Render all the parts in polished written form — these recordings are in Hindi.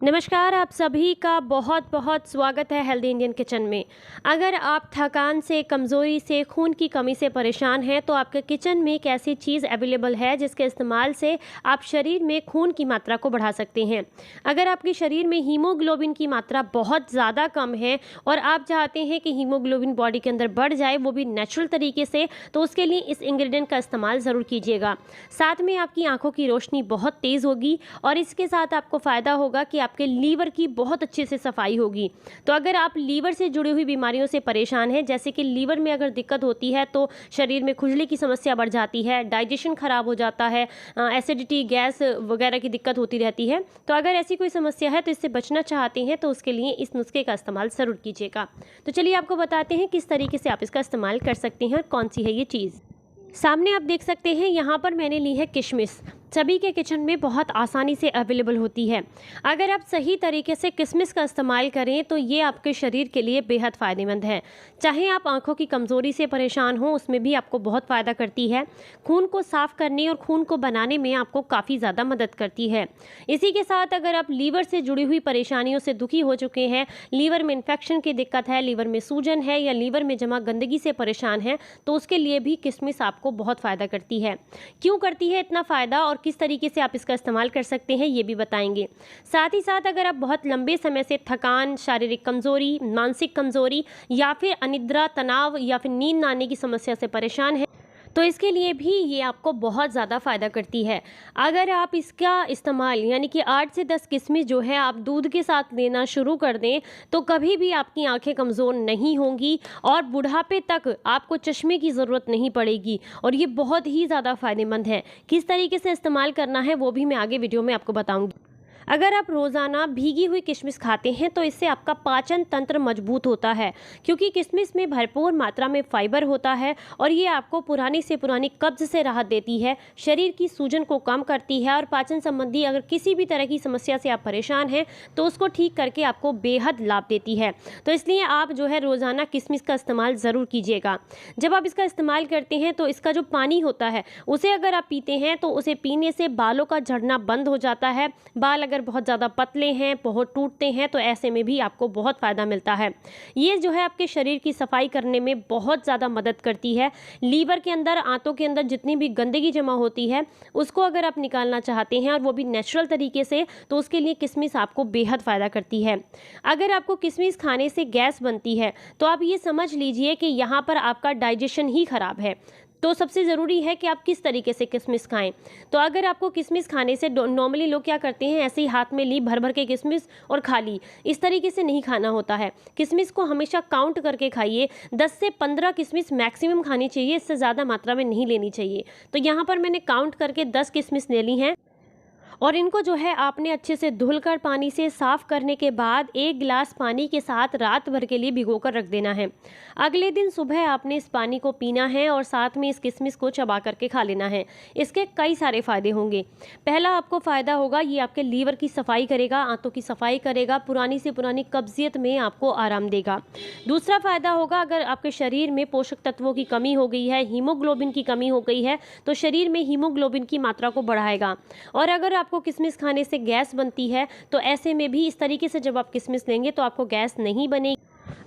नमस्कार, आप सभी का बहुत बहुत स्वागत है हेल्दी इंडियन किचन में। अगर आप थकान से, कमज़ोरी से, खून की कमी से परेशान हैं तो आपके किचन में एक ऐसी चीज़ अवेलेबल है जिसके इस्तेमाल से आप शरीर में खून की मात्रा को बढ़ा सकते हैं। अगर आपके शरीर में हीमोग्लोबिन की मात्रा बहुत ज़्यादा कम है और आप चाहते हैं कि हीमोग्लोबिन बॉडी के अंदर बढ़ जाए, वो भी नेचुरल तरीके से, तो उसके लिए इस इंग्रेडिएंट का इस्तेमाल ज़रूर कीजिएगा। साथ में आपकी आँखों की रोशनी बहुत तेज़ होगी और इसके साथ आपको फ़ायदा होगा कि आपके लीवर की बहुत अच्छे से सफाई होगी। तो अगर आप लीवर से जुड़ी हुई बीमारियों से परेशान हैं, जैसे कि लीवर में अगर दिक्कत होती है तो शरीर में खुजली की समस्या बढ़ जाती है, डाइजेशन खराब हो जाता है, एसिडिटी, गैस वगैरह की दिक्कत होती रहती है। तो अगर ऐसी कोई समस्या है तो इससे बचना चाहते हैं तो उसके लिए इस नुस्खे का इस्तेमाल ज़रूर कीजिएगा। तो चलिए आपको बताते हैं किस तरीके से आप इसका इस्तेमाल कर सकते हैं और कौन सी है ये चीज़। सामने आप देख सकते हैं, यहाँ पर मैंने ली है किशमिश। सभी के किचन में बहुत आसानी से अवेलेबल होती है। अगर आप सही तरीके से किशमिश का इस्तेमाल करें तो ये आपके शरीर के लिए बेहद फ़ायदेमंद है। चाहे आप आंखों की कमज़ोरी से परेशान हो, उसमें भी आपको बहुत फ़ायदा करती है। खून को साफ़ करने और खून को बनाने में आपको काफ़ी ज़्यादा मदद करती है। इसी के साथ अगर आप लीवर से जुड़ी हुई परेशानियों से दुखी हो चुके हैं, लीवर में इन्फेक्शन की दिक्कत है, लीवर में सूजन है या लीवर में जमा गंदगी से परेशान हैं, तो उसके लिए भी किशमिश आपको बहुत फ़ायदा करती है। क्यों करती है इतना फ़ायदा और किस तरीके से आप इसका इस्तेमाल कर सकते हैं, ये भी बताएंगे। साथ ही साथ अगर आप बहुत लंबे समय से थकान, शारीरिक कमज़ोरी, मानसिक कमज़ोरी या फिर अनिद्रा, तनाव या फिर नींद ना आने की समस्या से परेशान हैं, तो इसके लिए भी ये आपको बहुत ज़्यादा फ़ायदा करती है। अगर आप इसका इस्तेमाल यानी कि 8 से 10 किशमिश जो है आप दूध के साथ लेना शुरू कर दें तो कभी भी आपकी आंखें कमज़ोर नहीं होंगी और बुढ़ापे तक आपको चश्मे की ज़रूरत नहीं पड़ेगी और ये बहुत ही ज़्यादा फ़ायदेमंद है। किस तरीके से इस्तेमाल करना है वो भी मैं आगे वीडियो में आपको बताऊँगी। अगर आप रोज़ाना भीगी हुई किशमिश खाते हैं तो इससे आपका पाचन तंत्र मजबूत होता है, क्योंकि किशमिश में भरपूर मात्रा में फाइबर होता है और ये आपको पुरानी से पुरानी कब्ज से राहत देती है, शरीर की सूजन को कम करती है और पाचन संबंधी अगर किसी भी तरह की समस्या से आप परेशान हैं तो उसको ठीक करके आपको बेहद लाभ देती है। तो इसलिए आप जो है रोज़ाना किशमिश का इस्तेमाल ज़रूर कीजिएगा। जब आप इसका इस्तेमाल करते हैं तो इसका जो पानी होता है उसे अगर आप पीते हैं तो उसे पीने से बालों का झड़ना बंद हो जाता है। बाल अगर बहुत ज़्यादा पतले हैं, बहुत टूटते हैं, तो ऐसे में भी आपको बहुत फ़ायदा मिलता है। ये जो है आपके शरीर की सफाई करने में बहुत ज़्यादा मदद करती है। लीवर के अंदर, आंतों के अंदर जितनी भी गंदगी जमा होती है उसको अगर आप निकालना चाहते हैं और वो भी नेचुरल तरीके से, तो उसके लिए किशमिश आपको बेहद फ़ायदा करती है। अगर आपको किशमिश खाने से गैस बनती है तो आप ये समझ लीजिए कि यहाँ पर आपका डाइजेशन ही ख़राब है। तो सबसे ज़रूरी है कि आप किस तरीके से किशमिश खाएं। तो अगर आपको किशमिश खाने से, नॉर्मली लोग क्या करते हैं, ऐसे ही हाथ में ली भर भर के किशमिश और खा ली, इस तरीके से नहीं खाना होता है। किशमिश को हमेशा काउंट करके खाइए। 10 से 15 किशमिश मैक्सिमम खानी चाहिए, इससे ज़्यादा मात्रा में नहीं लेनी चाहिए। तो यहाँ पर मैंने काउंट करके 10 किशमिश ले ली हैं और इनको जो है आपने अच्छे से धुलकर पानी से साफ़ करने के बाद 1 गिलास पानी के साथ रात भर के लिए भिगोकर रख देना है। अगले दिन सुबह आपने इस पानी को पीना है और साथ में इस किशमिश को चबा करके खा लेना है। इसके कई सारे फ़ायदे होंगे। पहला आपको फ़ायदा होगा, ये आपके लीवर की सफाई करेगा, आंतों की सफाई करेगा, पुरानी से पुरानी कब्जियत में आपको आराम देगा। दूसरा फ़ायदा होगा, अगर आपके शरीर में पोषक तत्वों की कमी हो गई है, हीमोग्लोबिन की कमी हो गई है, तो शरीर में हीमोग्लोबिन की मात्रा को बढ़ाएगा। और अगर आपको किशमिश खाने से गैस बनती है तो ऐसे में भी इस तरीके से जब आप किशमिश लेंगे तो आपको गैस नहीं बनेगी।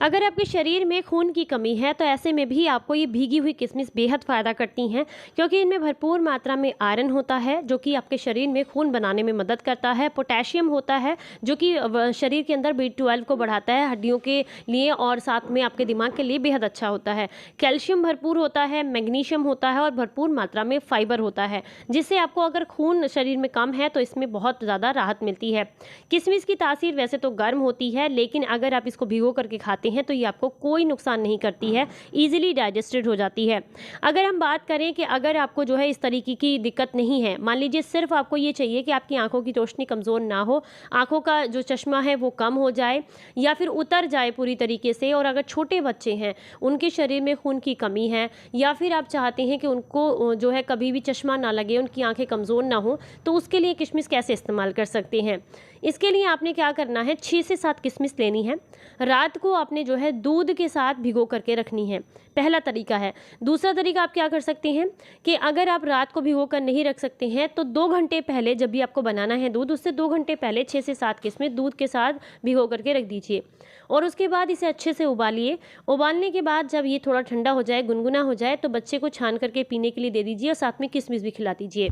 अगर आपके शरीर में खून की कमी है तो ऐसे में भी आपको ये भीगी हुई किशमिश बेहद फ़ायदा करती हैं, क्योंकि इनमें भरपूर मात्रा में आयरन होता है जो कि आपके शरीर में खून बनाने में मदद करता है। पोटेशियम होता है जो कि शरीर के अंदर B12 को बढ़ाता है हड्डियों के लिए और साथ में आपके दिमाग के लिए बेहद अच्छा होता है। कैल्शियम भरपूर होता है, मैग्नीशियम होता है और भरपूर मात्रा में फाइबर होता है, जिससे आपको अगर खून शरीर में कम है तो इसमें बहुत ज़्यादा राहत मिलती है। किशमिश की तासीर वैसे तो गर्म होती है, लेकिन अगर आप इसको भिगो करके खाते हैं तो ये आपको कोई नुकसान नहीं करती है, इजीली डाइजेस्टेड हो जाती है। अगर हम बात करें कि अगर आपको जो है इस तरीके की दिक्कत नहीं है, मान लीजिए सिर्फ आपको ये चाहिए कि आपकी आंखों की रोशनी कमज़ोर ना हो, आंखों का जो चश्मा है वो कम हो जाए या फिर उतर जाए पूरी तरीके से, और अगर छोटे बच्चे हैं, उनके शरीर में खून की कमी है या फिर आप चाहते हैं कि उनको जो है कभी भी चश्मा ना लगे, उनकी आंखें कमज़ोर ना हो, तो उसके लिए किशमिश कैसे इस्तेमाल कर सकते हैं। इसके लिए आपने क्या करना है, 6 से 7 किशमिश लेनी है। रात को आपने जो है दूध के साथ भिगो करके रखनी है। पहला तरीका है। दूसरा तरीका आप क्या कर सकते हैं कि अगर आप रात को भिगो कर नहीं रख सकते हैं तो 2 घंटे पहले, जब भी आपको बनाना है दूध, उससे 2 घंटे पहले 6 से 7 किस्में दूध के साथ भिगो करके रख दीजिए और उसके बाद इसे अच्छे से उबालिए। उबालने के बाद जब ये थोड़ा ठंडा हो जाए, गुनगुना हो जाए, तो बच्चे को छान करके पीने के लिए दे दीजिए और साथ में किशमिश भी खिला दीजिए।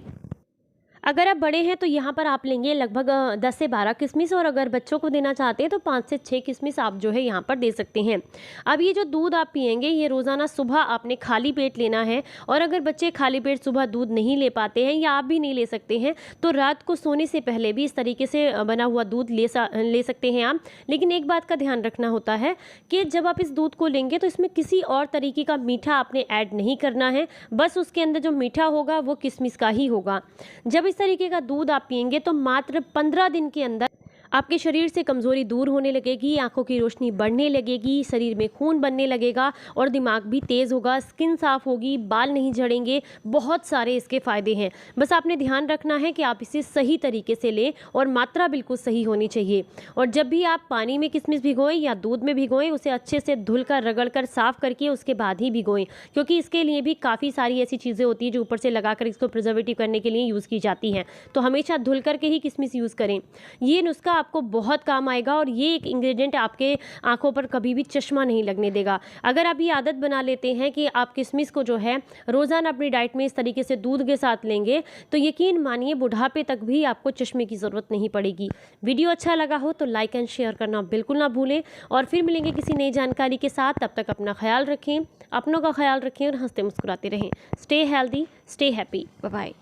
अगर आप बड़े हैं तो यहाँ पर आप लेंगे लगभग 10 से 12 किशमिश, और अगर बच्चों को देना चाहते हैं तो 5 से 6 किशमिश आप जो है यहाँ पर दे सकते हैं। अब ये जो दूध आप पिएंगे ये रोज़ाना सुबह आपने खाली पेट लेना है, और अगर बच्चे खाली पेट सुबह दूध नहीं ले पाते हैं या आप भी नहीं ले सकते हैं तो रात को सोने से पहले भी इस तरीके से बना हुआ दूध ले सकते हैं आप। लेकिन एक बात का ध्यान रखना होता है कि जब आप इस दूध को लेंगे तो इसमें किसी और तरीके का मीठा आपने ऐड नहीं करना है, बस उसके अंदर जो मीठा होगा वो किशमिश का ही होगा। जब इस तरीके का दूध आप पिएंगे तो मात्र 15 दिन के अंदर आपके शरीर से कमज़ोरी दूर होने लगेगी, आंखों की रोशनी बढ़ने लगेगी, शरीर में खून बनने लगेगा और दिमाग भी तेज़ होगा, स्किन साफ़ होगी, बाल नहीं झड़ेंगे। बहुत सारे इसके फ़ायदे हैं। बस आपने ध्यान रखना है कि आप इसे सही तरीके से लें और मात्रा बिल्कुल सही होनी चाहिए। और जब भी आप पानी में किशमिश भिगोएं या दूध में भिगोएं, उसे अच्छे से धुल कर, रगड़ कर, साफ़ करके उसके बाद ही भिगोएं, क्योंकि इसके लिए भी काफ़ी सारी ऐसी चीज़ें होती हैं जो ऊपर से लगा कर इसको प्रिजर्वेटिव करने के लिए यूज़ की जाती हैं। तो हमेशा धुल करके ही किशमिश यूज़ करें। ये नुस्खा आपको बहुत काम आएगा और ये एक इंग्रेडिएंट आपके आंखों पर कभी भी चश्मा नहीं लगने देगा। अगर आप ये आदत बना लेते हैं कि आप किशमिश को जो है रोज़ाना अपनी डाइट में इस तरीके से दूध के साथ लेंगे तो यकीन मानिए बुढ़ापे तक भी आपको चश्मे की ज़रूरत नहीं पड़ेगी। वीडियो अच्छा लगा हो तो लाइक एंड शेयर करना बिल्कुल ना भूलें और फिर मिलेंगे किसी नई जानकारी के साथ। तब तक अपना ख्याल रखें, अपनों का ख्याल रखें और हंसते मुस्कुराते रहें। Stay healthy, stay happy. Bye bye.